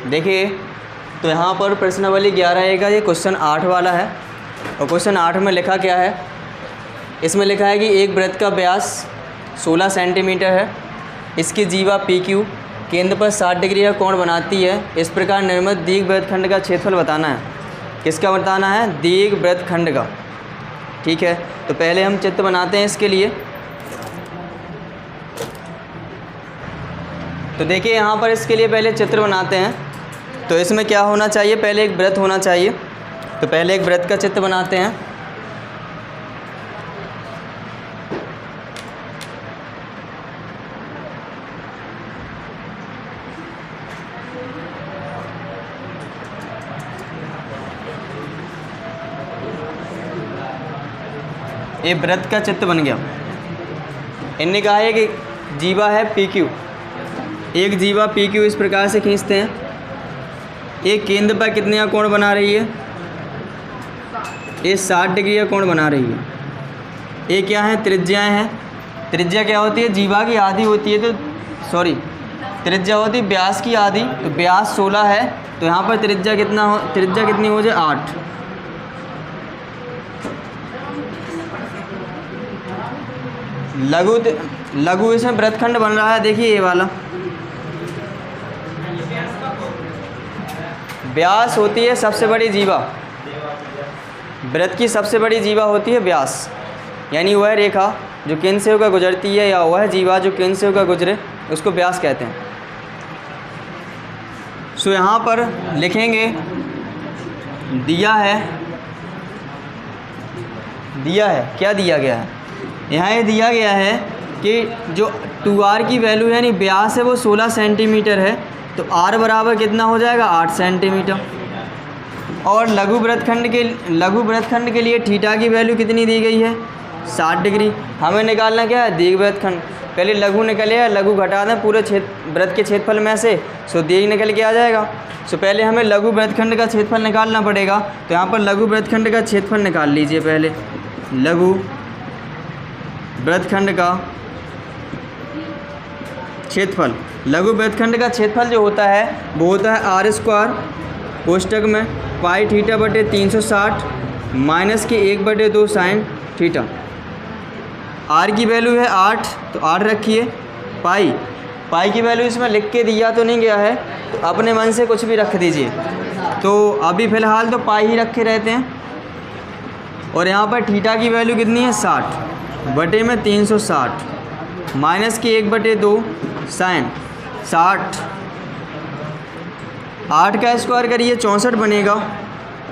देखिए, तो यहाँ पर प्रश्नावली 11A का ये क्वेश्चन 8 वाला है। और क्वेश्चन 8 में लिखा क्या है, इसमें लिखा है कि एक वृत्त का व्यास 16 सेंटीमीटर है, इसकी जीवा PQ केंद्र पर 60 डिग्री का कोण बनाती है। इस प्रकार निर्मित दीर्घवृत्तखंड का क्षेत्रफल बताना है। किसका बताना है? दीर्घवृत्तखंड का। ठीक है, तो पहले हम चित्र बनाते हैं इसके लिए। तो देखिए यहाँ पर इसके लिए पहले चित्र बनाते हैं। तो इसमें क्या होना चाहिए, पहले एक वृत्त होना चाहिए। तो पहले एक वृत्त का चित्र बनाते हैं। ये वृत्त का चित्र बन गया। इनने कहा है कि जीवा है PQ, एक जीवा PQ इस प्रकार से खींचते हैं। एक केंद्र पर कितने का कोण बना रही है? ये 60 डिग्री का कोण बना रही है। ये क्या है? त्रिज्याएँ हैं। त्रिज्या क्या होती है? जीवा की आधी होती है, तो सॉरी त्रिज्या होती है व्यास की आधी। तो व्यास 16 है, तो यहाँ पर त्रिज्या कितनी हो जाए? 8। लघु इसमें वृत्तखंड बन रहा है। देखिए ये वाला व्यास होती है सबसे बड़ी जीवा। वृत्त की सबसे बड़ी जीवा होती है व्यास, यानी वह रेखा जो केंद्र से होकर गुजरती है, या वह जीवा जो केंद्र से होकर गुजरे, उसको व्यास कहते हैं। सो यहाँ पर लिखेंगे दिया है क्या दिया गया है? यहाँ ये दिया गया है कि जो 2r की वैल्यू है यानी व्यास है वो 16 सेंटीमीटर है, तो r बराबर कितना हो जाएगा? 8 सेंटीमीटर। और लघु वृत्तखंड के लिए थीटा की वैल्यू कितनी दी गई है? 60 डिग्री। हमें निकालना क्या है? दीर्घवृत्तखंड। पहले लघु निकलेगा, लघु घटा दें पूरे वृत्त के क्षेत्रफल में से, सो दीर्घ निकल के आ जाएगा। सो पहले हमें लघु वृत्तखंड का क्षेत्रफल निकालना पड़ेगा। तो यहाँ पर लघु वृत्तखंड का क्षेत्रफल निकाल लीजिए। पहले लघु वृत्तखंड का क्षेत्रफल, लघु वृत्तखंड का क्षेत्रफल जो होता है वो होता है r² कोष्टक में पाई थीटा बटे 360 माइनस के 1/2 साइन थीटा। r की वैल्यू है 8, तो 8 रखिए। पाई की वैल्यू इसमें लिख के दिया तो नहीं गया है, तो अपने मन से कुछ भी रख दीजिए। तो अभी फ़िलहाल तो पाई ही रखे रहते हैं। और यहाँ पर थीटा की वैल्यू कितनी है? 60 बटे में 360 माइनस के 1/2 साइन 60। 8 का स्क्वायर करिए 64 बनेगा।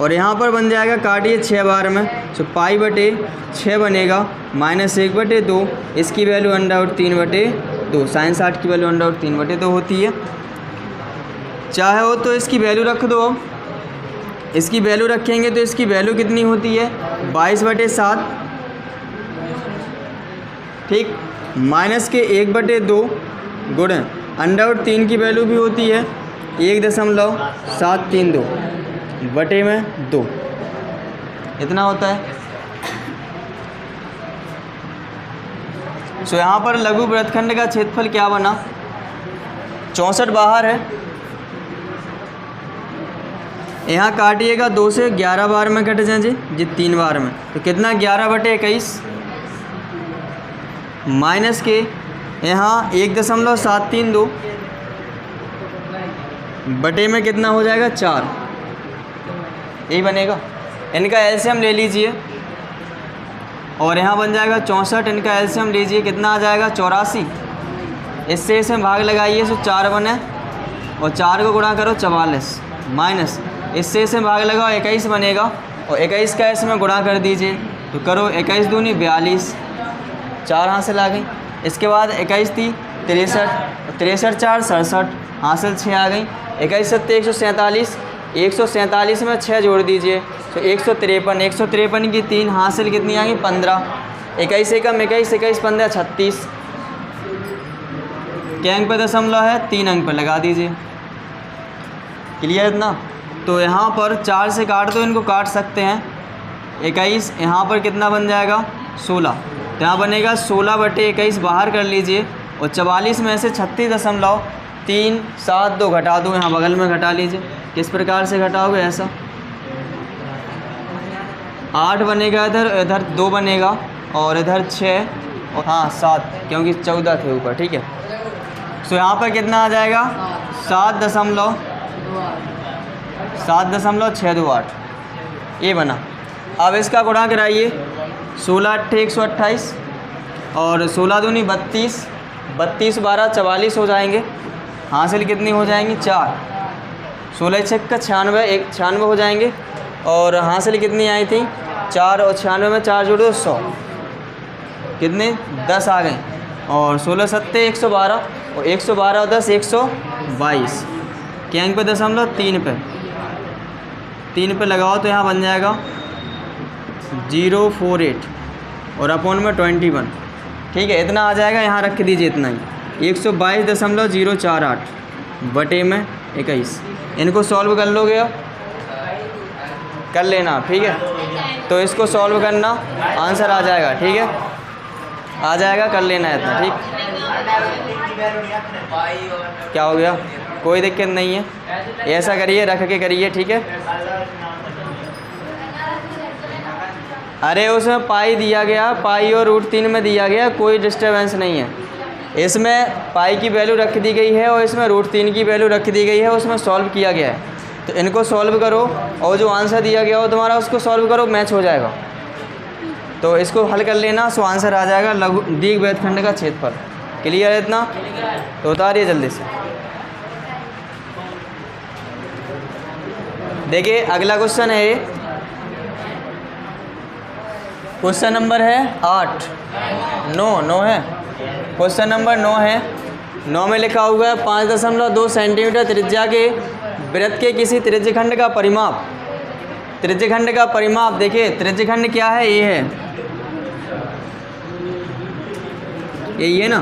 और यहाँ पर बन जाएगा, काटिए 6 बार में, तो पाई बटे 6 बनेगा माइनस 1/2। इसकी वैल्यू √3/2, साइन 60 की वैल्यू √3/2 होती है। चाहे हो तो इसकी वैल्यू रख दो। अब इसकी वैल्यू रखेंगे तो इसकी वैल्यू कितनी होती है? 22/7। ठीक, माइनस के 1/2 गुणे √3 की वैल्यू भी होती है 1.732 बटे में 2, इतना होता है। सो यहाँ पर लघु वृत्तखंड का क्षेत्रफल क्या बना? 64 बाहर है, यहाँ काटिएगा 2 से 11 बार में कट जाए जी 3 बार में, तो कितना? 11/21 माइनस के यहाँ 1.732 बटे में कितना हो जाएगा? 4। यही बनेगा। इनका एलसीएम ले लीजिए और यहाँ बन जाएगा 64। इनका एलसीएम लीजिए, कितना आ जाएगा? 84। इससे इसमें भाग लगाइए, सो 4 बने और 4 को गुणा करो 44 माइनस इससे इसमें भाग लगाओ 21 बनेगा और 21 का इसमें गुणा कर दीजिए। तो करो 21 दूनी 42, 4 हासिल आ गई। इसके बाद 21 थी 63, 63 4 67, हासिल 6 आ गई। 21 7 147, 147 में 6 जोड़ दीजिए तो 153, 153 की 3 हासिल कितनी आ गई? 15। 21 एकम 21, 21 15 36। क्या अंक पर दशमलव है? 3 अंक पर लगा दीजिए। क्लियर इतना? तो यहाँ पर 4 से काट दो, इनको काट सकते हैं। 21 यहाँ पर कितना बन जाएगा? 16। तो यहाँ बनेगा 16/21 बाहर कर लीजिए और 44 में से 36 3 7 2 घटा दो, यहाँ बगल में घटा लीजिए। किस प्रकार से घटाओगे? ऐसा 8 बनेगा, इधर इधर 2 बनेगा और इधर 6 और हाँ 7, क्योंकि 14 थे ऊपर। ठीक है, सो यहाँ पर कितना आ जाएगा? 7.628 ये बना। अब इसका गुणा कराइए। 16 8 128 और 16 दूनी 32, 32 12 44 हो जाएंगे। हासिल कितनी हो जाएंगी? 4। 16 6 96, 96 हो जाएंगे। और हासिल कितनी आई थी? 4 और 96 में 4 जोड़ो 100, कितने? 10 आ गए। और 16 7 112 और 112 और 10 122। कैंग पे 3 पे 3 पे लगाओ तो यहाँ बन जाएगा 048 और अपॉन में 21। ठीक है, इतना आ जाएगा, यहाँ रख दीजिए इतना ही। 122.048 बटे में 21। इनको सॉल्व कर लोगे? अब कर लेना। ठीक है, तो इसको सॉल्व करना, आंसर आ जाएगा। ठीक है, आ जाएगा, कर लेना है इतना। ठीक, क्या हो गया? कोई दिक्कत नहीं है, ऐसा करिए, रख के करिए। ठीक है, अरे उसमें पाई दिया गया, पाई और √3 में दिया गया, कोई डिस्टर्बेंस नहीं है। इसमें पाई की वैल्यू रख दी गई है और इसमें √3 की वैल्यू रख दी गई है, उसमें सॉल्व किया गया है। तो इनको सॉल्व करो और जो आंसर दिया गया हो तुम्हारा उसको सॉल्व करो, मैच हो जाएगा। तो इसको हल कर लेना, सो आंसर आ जाएगा लघु दीर्घवृत्तखंड का क्षेत्रफल। क्लियर है इतना? तो उतारिए जल्दी से। देखिए अगला क्वेश्चन है, क्वेश्चन नंबर है 8 9 है। क्वेश्चन नंबर 9 है। 9 में लिखा हुआ है 5.2 सेंटीमीटर त्रिज्या के वृत्त के किसी त्रिज्यखंड का परिमाप। त्रिज्यखंड का परिमाप, देखिए त्रिज्यखंड क्या है? ये है, यही है ना।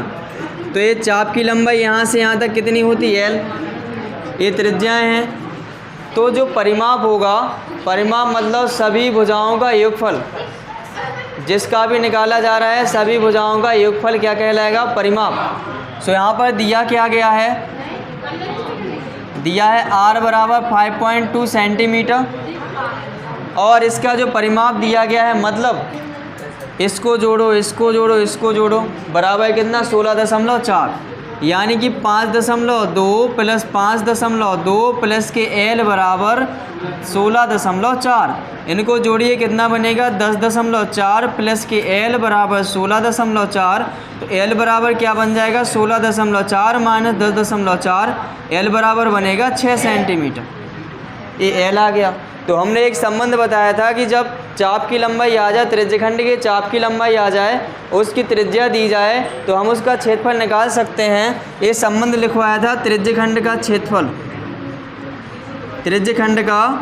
तो ये चाप की लंबाई यहाँ से यहाँ तक कितनी होती है? L। ये त्रिज्याएँ हैं, तो जो परिमाप होगा, परिमाप मतलब सभी भुजाओं का योगफल, जिसका भी निकाला जा रहा है सभी भुजाओं का योगफल क्या कहलाएगा? परिमाप। सो यहाँ पर दिया क्या गया है? दिया है r बराबर 5.2 सेंटीमीटर और इसका जो परिमाप दिया गया है, मतलब इसको जोड़ो, इसको जोड़ो, इसको जोड़ो, बराबर कितना? 16.4, यानी कि 5.2 प्लस 5.2 प्लस के L बराबर 16.4। इनको जोड़िए, कितना बनेगा? 10.4 प्लस के L बराबर 16.4। तो L बराबर क्या बन जाएगा? 16.4 माइनस 10.4, L बराबर बनेगा 6 सेंटीमीटर। ये L आ गया। तो हमने एक संबंध बताया था कि जब चाप की लंबाई आ जाए, त्रिज्यखंड के चाप की लंबाई आ जाए, उसकी त्रिज्या दी जाए, तो हम उसका क्षेत्रफल निकाल सकते हैं। ये संबंध लिखवाया था त्रिज्यखंड का क्षेत्रफल। त्रिज्यखंड का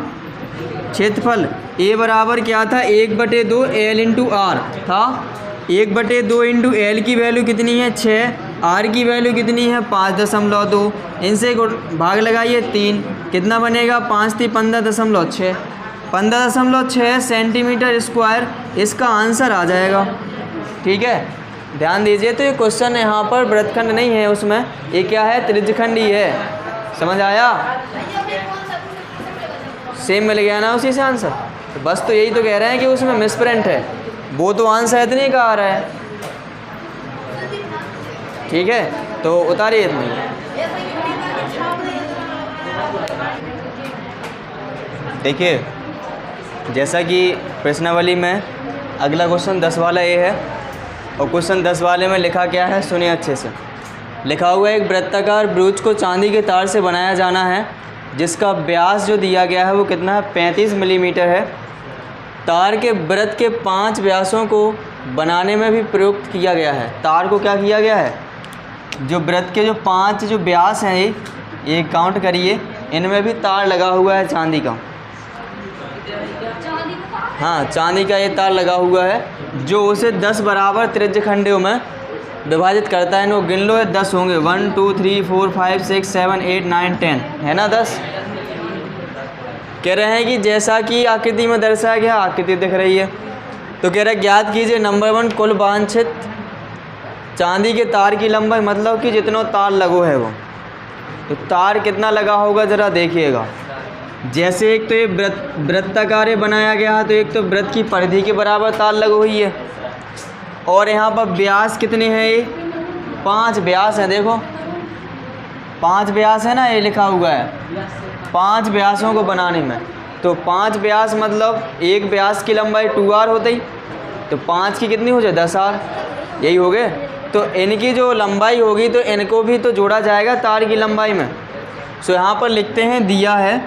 क्षेत्रफल ए बराबर क्या था? 1/2 L इंटू आर था। 1/2 इंटू L की वैल्यू कितनी है? 6। R की वैल्यू कितनी है? 5.2। इनसे भाग लगाइए 3, कितना बनेगा? 5 3 15.6, 15.6 सेंटीमीटर स्क्वायर इसका आंसर आ जाएगा। ठीक है, ध्यान दीजिए। तो ये क्वेश्चन यहाँ पर वृत्तखंड नहीं है, उसमें ये क्या है? त्रिज्यखंड ही है। समझ आया? सेम मिल गया ना उसी से आंसर। तो बस तो यही तो कह रहे हैं कि उसमें मिसप्रिंट है, वो तो आंसर इतने का आ रहा है। ठीक है, तो उतारिए इतनी। देखिए जैसा कि प्रश्नावली में अगला क्वेश्चन 10 वाला ये है, और क्वेश्चन 10 वाले में लिखा क्या है सुनिए अच्छे से। लिखा हुआ है एक वृत्ताकार ब्रूच को चांदी के तार से बनाया जाना है, जिसका व्यास जो दिया गया है वो कितना है? 35 मिलीमीटर है। तार के वृत्त के 5 व्यासों को बनाने में भी प्रयुक्त किया गया है। तार को क्या किया गया है? जो वृत्त के जो 5 जो व्यास हैं, ये काउंट करिए, इनमें भी तार लगा हुआ है चांदी का। हाँ, चांदी का ये तार लगा हुआ है, जो उसे 10 बराबर त्रिज्यखंडों में विभाजित करता है। इनको गिन लो, 10 होंगे। 1 2 3 4 5 6 7 8 9 10 है ना, 10। कह रहे हैं कि जैसा कि आकृति में दर्शाया गया, आकृति दिख रही है, तो कह रहे हैं ज्ञात कीजिए नंबर 1 कुल वांछित चांदी के तार की लंबाई, मतलब कि जितना तार लगो है वो तो तार कितना लगा होगा ज़रा देखिएगा। जैसे एक तो ये वृत्ताकार बनाया गया है, तो एक तो वृत्त की परिधि के बराबर तार लगी हुई है, और यहाँ पर व्यास कितने हैं, ये 5 व्यास हैं। देखो 5 व्यास है ना, ये लिखा हुआ है 5 व्यासों को बनाने में। तो 5 व्यास मतलब एक व्यास की लंबाई 2r होती, तो 5 की कितनी हो जाए 10r, यही हो गए। तो इनकी जो लंबाई होगी तो इनको भी तो जोड़ा जाएगा तार की लंबाई में। सो यहाँ पर लिखते हैं, दिया है,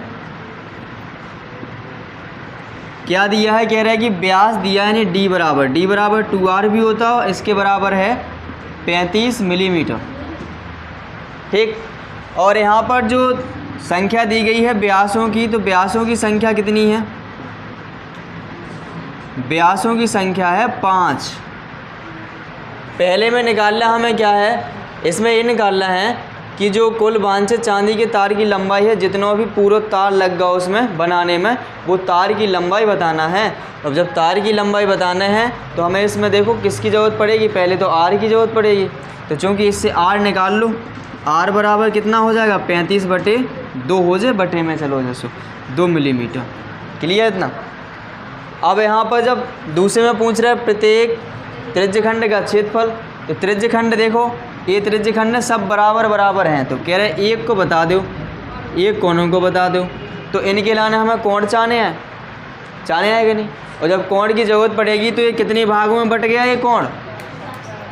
क्या दिया है, कह रहा है कि व्यास दिया है, यानी d बराबर 2r भी होता है, इसके बराबर है 35 मिलीमीटर। ठीक, और यहाँ पर जो संख्या दी गई है व्यासों की, तो व्यासों की संख्या कितनी है, व्यासों की संख्या है 5। पहले में निकालना हमें क्या है, इसमें ये निकालना है कि जो कुल वांछित चांदी के तार की लंबाई है, जितना भी पूरा तार लग गया उसमें बनाने में, वो तार की लंबाई बताना है। अब जब तार की लंबाई बताना है तो हमें इसमें देखो किसकी ज़रूरत पड़ेगी, पहले तो r की ज़रूरत पड़ेगी। तो चूँकि इससे r निकाल लो, r बराबर कितना हो जाएगा 35/2 हो जाए, बटे में चलो जैसो 2 मिलीमीटर। क्लियर इतना। अब यहाँ पर जब दूसरे में पूछ रहा है प्रत्येक त्रिज्यखंड का क्षेत्रफल, तो त्रिज्यखंड देखो ये त्रिज्यखंड सब बराबर हैं, तो कह रहे एक को बता दो, एक कोणों को बता दो। तो इनके लाने हमें कोण चाहने हैं कि नहीं, और जब कोण की ज़रूरत पड़ेगी तो ये कितने भागों में बट गया, ये कोण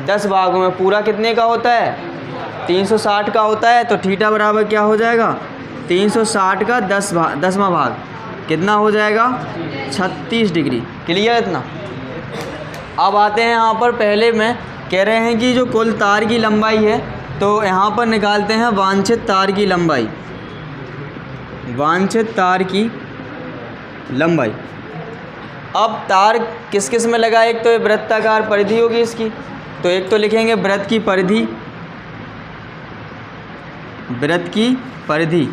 10 भागों में। पूरा कितने का होता है, 360 का होता है। तो थीटा बराबर क्या हो जाएगा, 360 का 10वां भाग कितना हो जाएगा, 36 डिग्री। क्लियर इतना। अब आते हैं यहाँ पर, पहले में कह रहे हैं कि जो कुल तार की लंबाई है, तो यहाँ पर निकालते हैं वांछित तार की लंबाई, वांछित तार की लंबाई। अब तार किस किस में लगा, एक तो ये वृत्ताकार परिधि होगी इसकी, तो एक तो लिखेंगे वृत्त की परिधि, वृत्त की परिधि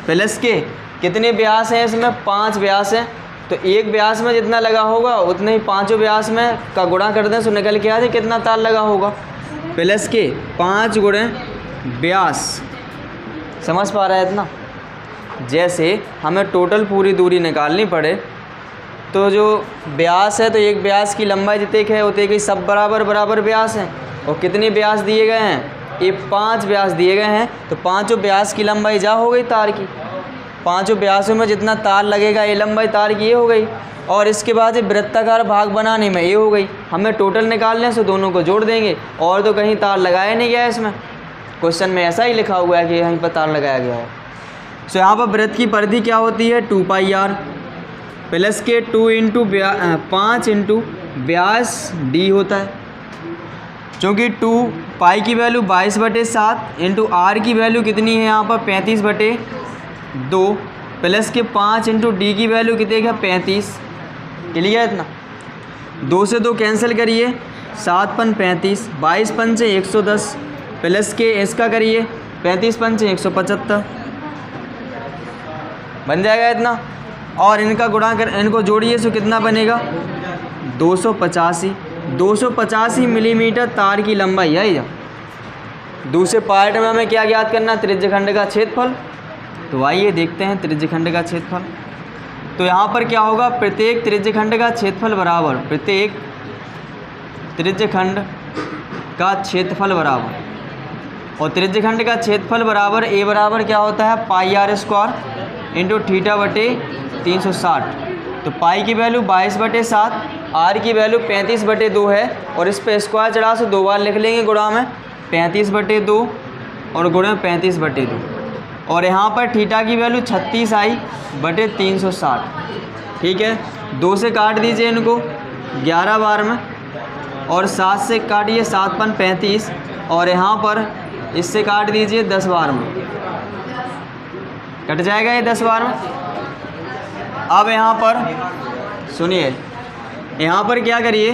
प्लस के कितने व्यास हैं, इसमें 5 व्यास हैं। तो एक व्यास में जितना लगा होगा उतने ही 5 व्यास में का गुणा कर दें, तो निकल के आ जाए कितना तार लगा होगा, प्लस के 5 गुणे व्यास। समझ पा रहा है इतना। जैसे हमें टोटल पूरी दूरी निकालनी पड़े, तो जो व्यास है, तो एक व्यास की लंबाई जितने है उतने की सब बराबर व्यास हैं, और कितने व्यास दिए गए हैं, ये 5 व्यास दिए गए हैं। तो 5 व्यास की लंबाई जा हो गई तार की, 5 व्यासों में जितना तार लगेगा ये लंबाई तार की ये हो गई, और इसके बाद ये वृत्ताकार भाग बनाने में ये हो गई। हमें टोटल निकालने से दोनों को जोड़ देंगे, और तो कहीं तार लगाया नहीं गया है, इसमें क्वेश्चन में ऐसा ही लिखा हुआ है कि यहीं पर तार लगाया गया है। सो यहाँ पर वृत्त की परिधि क्या होती है, 2πr प्लस के 5 इंटू व्यास d होता है। क्योंकि 2π की वैल्यू 22/7 इंटू r की वैल्यू कितनी है यहाँ पर 35/2 प्लस के 5 इंटू डी की वैल्यू कितनी है 35। क्लियर इतना। 2 से 2 कैंसिल करिए, 7 पन 35, 22 पन से 110 प्लस के इसका करिए 35 पन से 175 बन जाएगा इतना। और इनका गुणा कर इनको जोड़िए तो कितना बनेगा 285 मिलीमीटर तार की लंबाई है। दूसरे पार्ट में हमें क्या ज्ञात करना, त्रिज्यखंड का क्षेत्रफल। तो आइए देखते हैं त्रिज्यखंड का क्षेत्रफल। तो यहाँ पर क्या होगा, प्रत्येक त्रिज्यखंड का क्षेत्रफल बराबर, प्रत्येक त्रिज्यखंड का क्षेत्रफल बराबर, और त्रिज्यखंड का क्षेत्रफल बराबर ए बराबर क्या होता है πr² इंटू थीटा बटे 360। तो पाई की वैल्यू 22/7, आर की वैल्यू 35/2 है, और इस पे स्क्वायर चढ़ा से 2 बार लिख लेंगे गुणा में 35/2 और गुणा 35/2, और यहाँ पर थीटा की वैल्यू 36 आई बटे 360। ठीक है, 2 से काट दीजिए इनको 11 बार में, और 7 से काटिए 7 पन 35, और यहाँ पर इससे काट दीजिए 10 बार में, कट जाएगा ये 10 बार में। अब यहाँ पर सुनिए, यहाँ पर क्या करिए,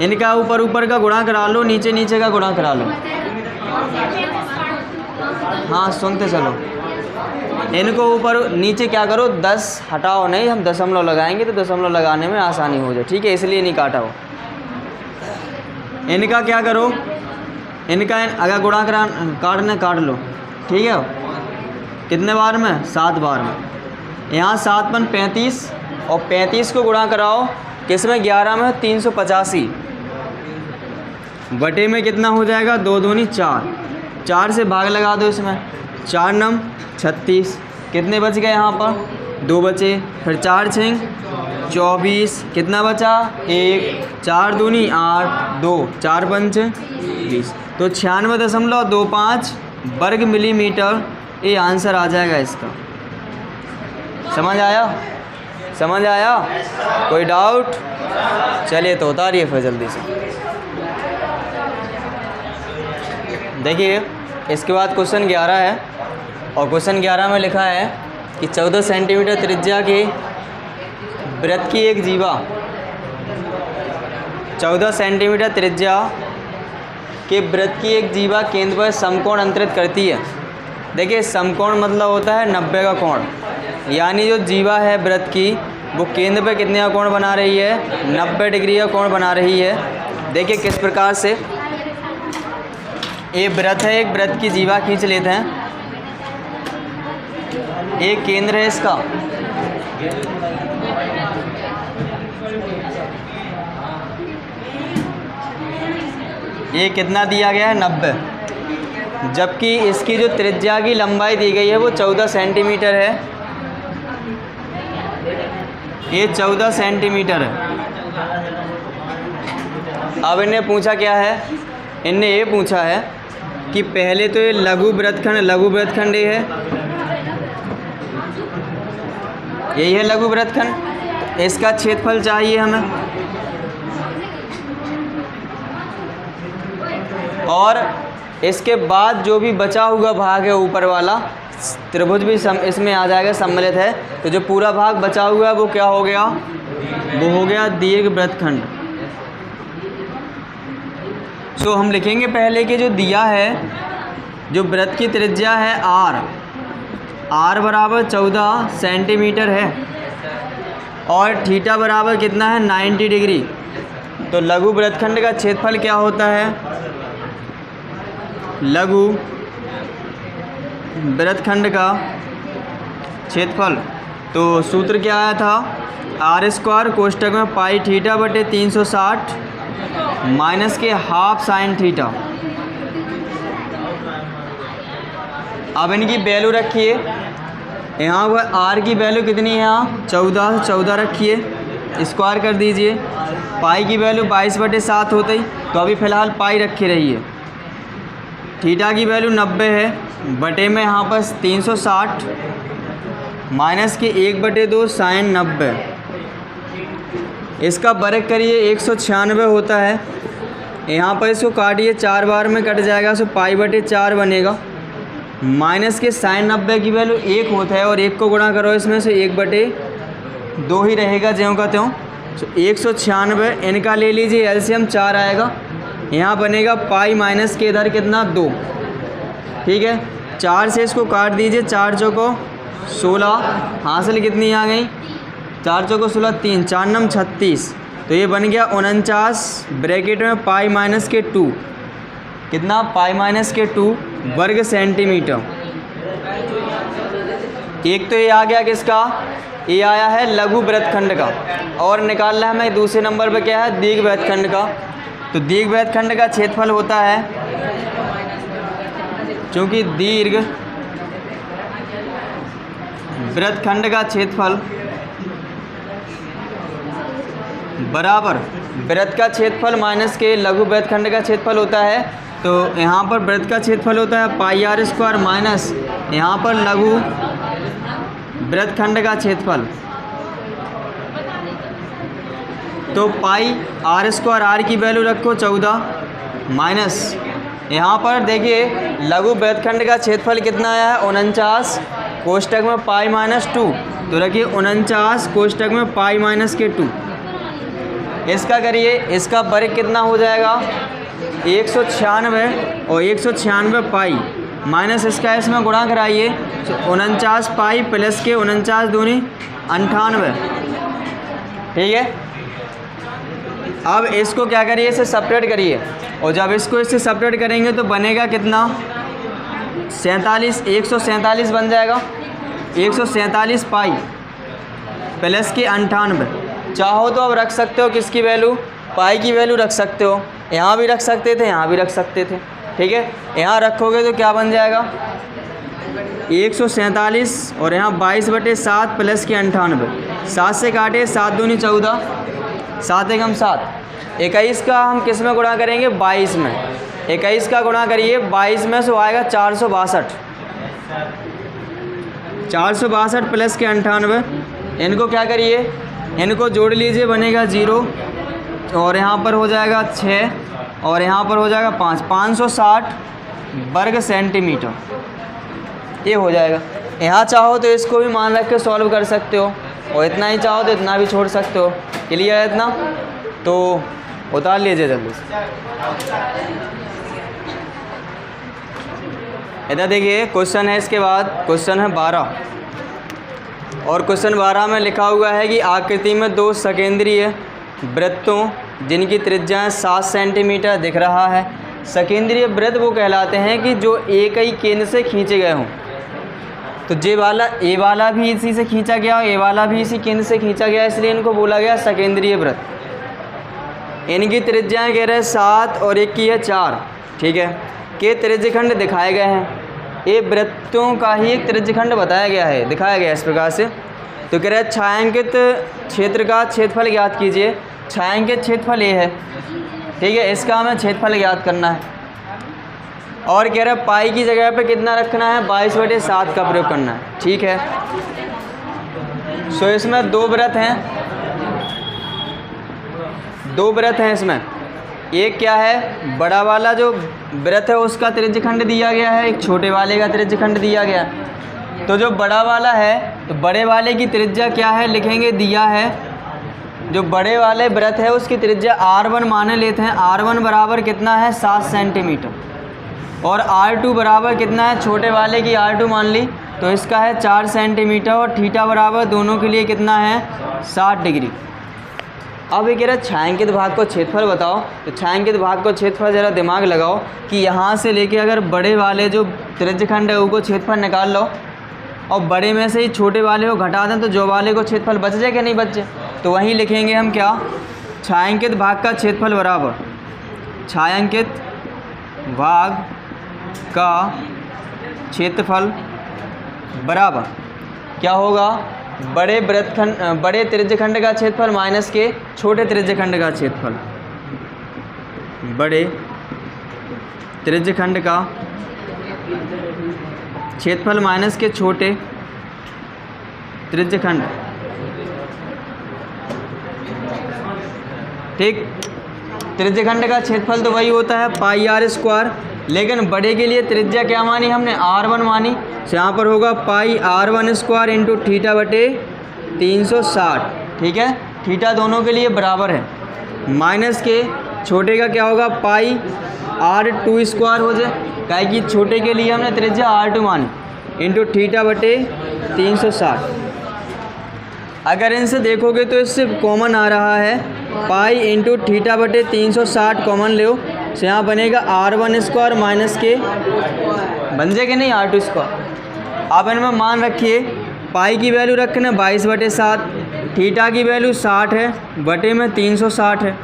इनका ऊपर का गुणा करा लो, नीचे का गुणा करा लो। हाँ सुनते चलो, इनको ऊपर नीचे क्या करो 10 हटाओ नहीं, हम दशमलव लगाएंगे तो दशमलव लगाने में आसानी हो जाए। ठीक है, इसलिए नहीं काटा हो। इनका क्या करो, इनका अगर गुणा काटना काट लो। ठीक है, कितने बार में? 7 बार में। यहाँ 7 पन 35 और 35 को गुणा कराओ किस में? 11 में 385 बटे में कितना हो जाएगा? 2 दूनी 4, 4 से भाग लगा दो इसमें, 4 नम 36, कितने बच गए यहाँ पर? 2 बचे, फिर 4 छिंग 24, कितना बचा? 1, 4 दूनी 8, 2, 4 पंच 20, तो 96.25 वर्ग मिलीमीटर ये आंसर आ जाएगा इसका। समझ आया? समझ आया? कोई डाउट? चलिए तो उतारिए फिर जल्दी से। देखिए इसके बाद क्वेश्चन 11 है, और क्वेश्चन 11 में लिखा है कि 14 सेंटीमीटर त्रिज्या के वृत्त की एक जीवा 14 सेंटीमीटर त्रिज्या के वृत्त की एक जीवा केंद्र पर समकोण अंतरित करती है। देखिए समकोण मतलब होता है 90 का कोण, यानी जो जीवा है वृत्त की वो केंद्र पर कितने का कोण बना रही है? 90 डिग्री का कोण बना रही है। देखिए किस प्रकार से, ये वृत्त है, एक वृत्त की जीवा खींच लेते हैं, एक केंद्र है इसका, ये कितना दिया गया है? 90, जबकि इसकी जो त्रिज्या की लंबाई दी गई है वो 14 सेंटीमीटर है, ये 14 सेंटीमीटर है। अब इन्हें पूछा क्या है? इनने ये पूछा है कि पहले तो ये लघु वृत्तखंड ये है, यही है लघु वृत्तखंड, इसका क्षेत्रफल चाहिए हमें, और इसके बाद जो भी बचा हुआ भाग है ऊपर वाला त्रिभुज भी इसमें आ जाएगा, सम्मिलित है, तो जो पूरा भाग बचा हुआ है वो क्या हो गया? वो हो गया दीर्घ वृत्तखंड। सो हम लिखेंगे पहले कि जो दिया है, जो वृत्त की त्रिज्या है r बराबर 14 सेंटीमीटर है, और थीटा बराबर कितना है? 90 डिग्री। तो लघु वृत्तखंड का क्षेत्रफल क्या होता है? लघु वृत्तखंड का क्षेत्रफल, तो सूत्र क्या आया था? r² कोष्ठक में पाई थीटा बटे 360 माइनस के हाफ साइन थीटा। अब इनकी वैल्यू रखिए, यहाँ पर r की वैल्यू कितनी है? यहाँ 14 रखिए, स्क्वायर कर दीजिए, पाई की वैल्यू 22/7 होती, तो अभी फ़िलहाल पाई रखे रहिए। थीटा की वैल्यू 90 है, बटे में यहाँ पर 360 माइनस के 1/2 साइन 90, इसका वर्ग करिए 196 होता है। यहाँ पर इसको काटिए, 4 बार में कट जाएगा, सो पाई/4 बनेगा, माइनस के साइन 90 की वैल्यू 1 होता है, और 1 को गुणा करो इसमें से 1/2 ही रहेगा ज्यों का त्यों। सो 196, इनका ले लीजिए एलसीएम 4 आएगा, यहाँ बनेगा पाई माइनस के इधर कितना? 2, ठीक है। 4 से इसको काट दीजिए, 4 चौको 16, हासिल कितनी आ गई? 4 चौको 16, 3, 4 नम 36, तो ये बन गया 49 ब्रैकेट में पाई माइनस के 2, कितना? पाई माइनस के 2 वर्ग सेंटीमीटर। एक तो ये आ गया किसका? ये आया है लघु वृत्तखंड का, और निकालना है हमें दूसरे नंबर पे क्या है? दीर्घ वृत्तखंड का। तो दीर्घ वृत्तखंड का क्षेत्रफल होता है, क्योंकि दीर्घ वृत्तखंड का क्षेत्रफल बराबर वृत्त का क्षेत्रफल माइनस के लघु वृत्तखंड का क्षेत्रफल होता है। तो यहाँ पर वृत्त का क्षेत्रफल होता है पाई r² माइनस यहाँ पर लघु वृत्तखंड का क्षेत्रफल, तो पाई r² r की वैल्यू रखो 14 माइनस यहाँ पर देखिए लघु वृत्तखंड का क्षेत्रफल कितना आया है? 49 कोष्ठक में पाई माइनस 2, तो रखिए 49 कोष्ठक में पाई माइनस के 2। इसका करिए, इसका वर्ग कितना हो जाएगा? 196, और 196 पाई माइनस इसका इसमें गुणा कराइए, तो 49 पाई प्लस के 49 दूनी 98, ठीक है। अब इसको क्या करिए? इसे सेपरेट करिए, और जब इसको इससे सेपरेट करेंगे तो बनेगा कितना? 147 बन जाएगा। 147 पाई प्लस के 98। चाहो तो अब रख सकते हो किसकी वैल्यू, पाई की वैल्यू रख सकते हो। यहाँ भी रख सकते थे, यहाँ भी रख सकते थे, ठीक है। यहाँ रखोगे तो क्या बन जाएगा 147 और यहाँ 22/7 प्लस के 98। 7 से काटे 7 दूनी 14, 7 एकम 7। 21 का हम किस में गुणा करेंगे 22 में। 21 का गुणा करिए 22 में से आएगा 462। 462 प्लस के 98। इनको क्या करिए, इनको जोड़ लीजिए, बनेगा 0 और यहाँ पर हो जाएगा 6 और यहाँ पर हो जाएगा 5। 560 वर्ग सेंटीमीटर ये हो जाएगा। यहाँ चाहो तो इसको भी मान रख के सॉल्व कर सकते हो और इतना ही चाहो तो इतना भी छोड़ सकते हो। क्लियर है इतना? तो उतार लीजिए जल्दी से। इधर देखिए क्वेश्चन है, इसके बाद क्वेश्चन है 12 और क्वेश्चन 12 में लिखा हुआ है कि आकृति में 2 सकेंद्रीय वृत्तों जिनकी त्रिज्या 7 सेंटीमीटर दिख रहा है। सकेंद्रीय वृत्त वो कहलाते हैं कि जो एक ही केंद्र से खींचे गए हों। तो ए वाला भी इसी से खींचा गया और ए वाला भी इसी केंद्र से खींचा गया, इसलिए इनको बोला गया सकेंद्रीय वृत्त। इनकी त्रिज्याएं कह रहे हैं 7 और एक की है 4, ठीक है, के त्रिज्यखंड दिखाए गए हैं। ये वृत्तों का ही एक त्रिज्यखंड बताया गया है, दिखाया गया है इस प्रकार से। तो कह रहे हैं छायांकित क्षेत्र का क्षेत्रफल ज्ञात कीजिए। छायांकित क्षेत्रफल ये है, ठीक है, इसका हमें क्षेत्रफल ज्ञात करना है। और कह रहा है पाई की जगह पे कितना रखना है 22/7 का प्रयोग करना है, ठीक है। सो इसमें 2 वृत्त हैं इसमें। एक क्या है, बड़ा वाला जो वृत्त है उसका त्रिज्यखंड दिया गया है, एक छोटे वाले का त्रिज्यखंड दिया गया है। तो जो बड़ा वाला है तो बड़े वाले की त्रिज्या क्या है लिखेंगे, दिया है। जो बड़े वाले वृत्त है उसकी त्रिज्या R1 माने लेते हैं। R1 बराबर कितना है 7 सेंटीमीटर और R2 बराबर कितना है, छोटे वाले की R2 मान ली तो इसका है 4 सेंटीमीटर और थीटा बराबर दोनों के लिए कितना है 60 डिग्री। अब ये कह रहा है छायांकित भाग को क्षेत्रफल बताओ। तो छायांकित भाग को क्षेत्रफल ज़रा दिमाग लगाओ कि यहाँ से लेके अगर बड़े वाले जो त्रिज्यखंड है उनको क्षेत्रफल निकाल लो और बड़े में से ही छोटे वाले को घटा दें तो जो वाले को क्षेत्रफल बच जाए कि नहीं बच जाए। तो वहीं लिखेंगे हम क्या, छायांकित भाग का क्षेत्रफल बराबर छायांकित भाग का क्षेत्रफल बराबर क्या होगा, बड़े त्रिज्यखंड का क्षेत्रफल माइनस के छोटे त्रिज्यखंड का क्षेत्रफल। बड़े त्रिज्यखंड का क्षेत्रफल माइनस के छोटे त्रिज्यखंड, ठीक। त्रिज्यखंड का क्षेत्रफल तो वही होता है πr², लेकिन बड़े के लिए त्रिज्या क्या मानी हमने, R1 मानी। तो यहाँ पर होगा πr1² इंटू थीटा बटे 360, ठीक है। थीटा दोनों के लिए बराबर है। माइनस के छोटे का क्या होगा πr2² हो जाए, क्या कि छोटे के लिए हमने त्रिज्या R2 मानी, इंटू थीटा बटे 360। अगर इनसे देखोगे तो इससे कॉमन आ रहा है पाई इंटू थीटा बटे 360 कॉमन लो, तो यहाँ बनेगा R1² माइनस के बन जाएगा नहीं R2²। आप इनमें मान रखिए पाई की वैल्यू रखना 22/7, थीटा की वैल्यू 60 है, बटे में 360 है।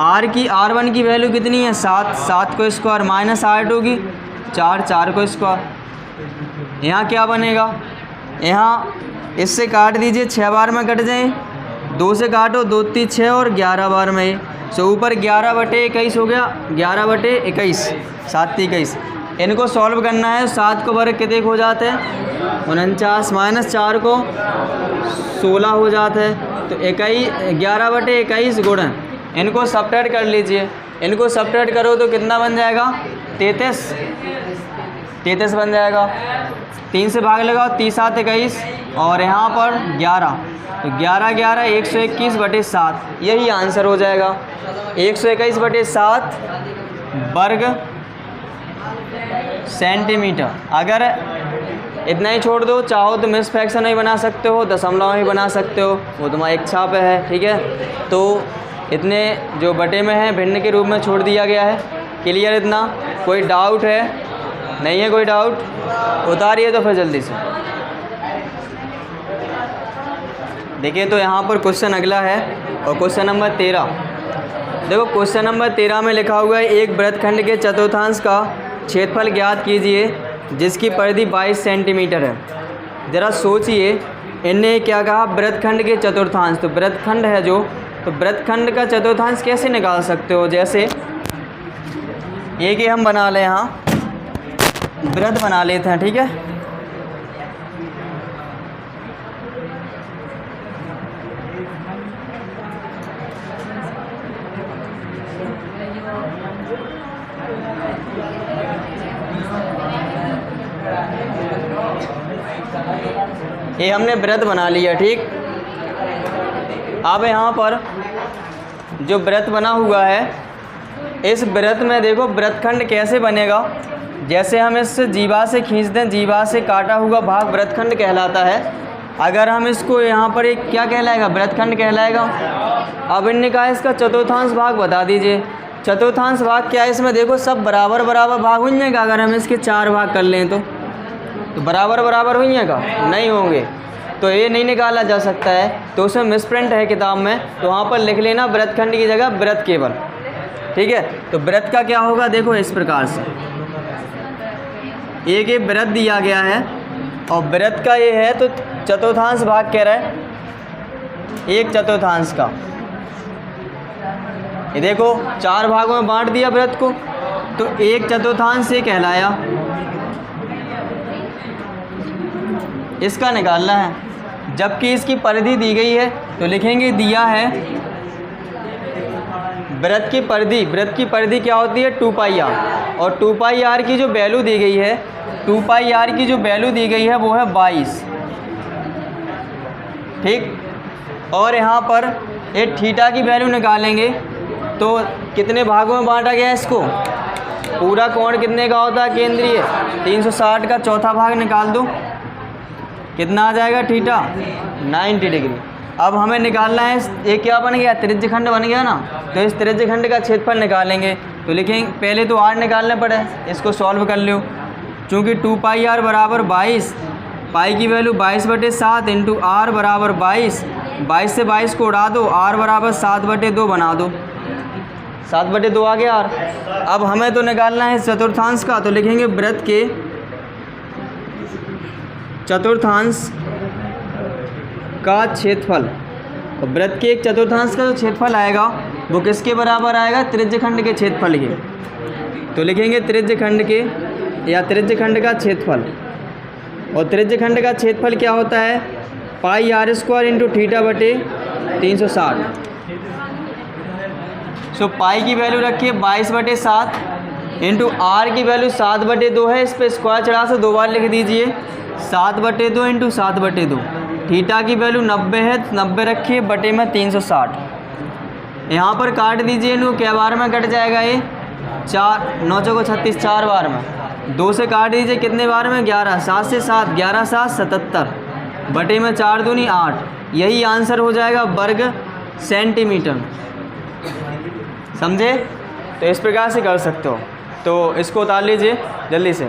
R1 की वैल्यू कितनी है 7 को स्क्वायर माइनस R2 की 4 को स्क्वायर। यहाँ क्या बनेगा, यहाँ इससे काट दीजिए 6 बार में कट जाए, 2 से काटो 2 3 6 और 11 बार में। सो ऊपर 11/21 हो गया, 11/21 7 21। इनको सॉल्व करना है। 7 को वर्ग कितने हो जाते हैं 49, माइनस 4 को 16 हो जाता है। तो 11/21 गुणा, इनको सब्ट्रैक्ट कर लीजिए। इनको सब्ट्रैक्ट करो तो कितना बन जाएगा 33 बन जाएगा। 3 से भाग लगाओ 30 7 21 और यहाँ पर 11, तो 11 121/7 यही आंसर हो जाएगा। 121/7 वर्ग सेंटीमीटर। अगर इतना ही छोड़ दो, चाहो तो मिस फ्रैक्शन ही बना सकते हो, दशमलव ही बना सकते हो, वो तुम्हारी इच्छा पे है, ठीक है। तो इतने जो बटे में है भिन्न के रूप में छोड़ दिया गया है। क्लियर इतना? कोई डाउट है नहीं है कोई डाउट? उतारिए तो फिर जल्दी से। देखिए तो यहाँ पर क्वेश्चन अगला है और क्वेश्चन नंबर 13। देखो क्वेश्चन नंबर 13 में लिखा हुआ है एक वृत्तखंड के चतुर्थांश का क्षेत्रफल ज्ञात कीजिए जिसकी परिधि 22 सेंटीमीटर है। ज़रा सोचिए, इनने क्या कहा, वृत्तखंड के चतुर्थांश। तो वृत्तखंड है जो, तो वृत्तखंड का चतुर्थांश कैसे निकाल सकते हो? जैसे एक ही हम बना लें, यहाँ वृत्त बना लेते हैं, ठीक है। ये हमने वृत्त बना लिया, ठीक। अब यहाँ पर जो वृत्त बना हुआ है, इस वृत्त में देखो वृत्तखंड कैसे बनेगा। जैसे हम इस जीवा से खींच दें, जीवा से काटा हुआ भाग वृत्तखंड कहलाता है। अगर हम इसको यहाँ पर एक क्या कहलाएगा, वृत्तखंड कहलाएगा। अब इनने कहा इसका चतुर्थांश भाग बता दीजिए। चतुर्थांश भाग क्या है, इसमें देखो सब बराबर बराबर भाग हो जाएगा। अगर हम इसके 4 भाग कर लें तो बराबर बराबर हो जाएगा, नहीं होंगे तो ये नहीं निकाला जा सकता है। तो उसमें मिसप्रिंट है किताब में, तो वहाँ पर लिख लेना वृत्तखंड की जगह वृत्त केवल, ठीक है। तो वृत्त का क्या होगा, देखो इस प्रकार से एक ये वृत्त दिया गया है और वृत्त का ये है, तो चतुर्थांश भाग कह रहा है, एक चतुर्थांश का। ये देखो 4 भागों में बांट दिया वृत्त को, तो एक चतुर्थांश ये कहलाया। इसका निकालना है, जबकि इसकी परिधि दी गई है तो लिखेंगे दिया है वृत्त की परिधि। वृत्त की परिधि क्या होती है, 2πr, और 2πr की जो वैल्यू दी गई है, 2πr की जो वैल्यू दी गई है वो है 22, ठीक। और यहाँ पर एक थीटा की वैल्यू निकालेंगे तो कितने भागों में बांटा गया है इसको, पूरा कोण कितने का होता है, केंद्रीय 360 का चौथा भाग निकाल दो, कितना आ जाएगा थीटा, 90 डिग्री। अब हमें निकालना है, ये क्या बन गया, त्रिज्यखंड बन गया ना। तो इस त्रिज्यखंड का क्षेत्रफल निकालेंगे तो लिखेंगे, पहले तो r निकालने पड़े, इसको सॉल्व कर लो। चूँकि 2πr बराबर 22, पाई की वैल्यू 22/7 इंटू r बराबर 22, 22 से 22 को उड़ा दो, r बराबर 7/2 बना दो, 7/2 आ गया r। अब हमें तो निकालना है चतुर्थांश का, तो लिखेंगे वृत्त के चतुर्थांश का क्षेत्रफल। तो वृत्त के एक चतुर्थांश का जो क्षेत्रफल आएगा वो किसके बराबर आएगा, त्रिज्यखंड के क्षेत्रफल के। तो लिखेंगे त्रिज्यखंड के या त्रिज्यखंड का क्षेत्रफल। और त्रिज्यखंड का क्षेत्रफल क्या होता है, πr² इंटू थीटा बटे 360। सो पाई की वैल्यू रखिए 22/7 इंटू r की वैल्यू 7/2 है, इस पर स्क्वायर चढ़ा से 2 बार लिख दीजिए, 7/2 इंटू 7/2। थीटा की वैल्यू 90 है, 90 रखिए बटे में 360। यहाँ पर काट दीजिए, इनको क्या बार में कट जाएगा, ये 4 9 चौको 36, 4 बार में। 2 से काट दीजिए, कितने बार में, 11, 7 से 7, 11 7 77 बटे में 4 दूनी 8। यही आंसर हो जाएगा वर्ग सेंटीमीटर, समझे। तो इस प्रकार से कर सकते हो। तो इसको उतार लीजिए जल्दी से।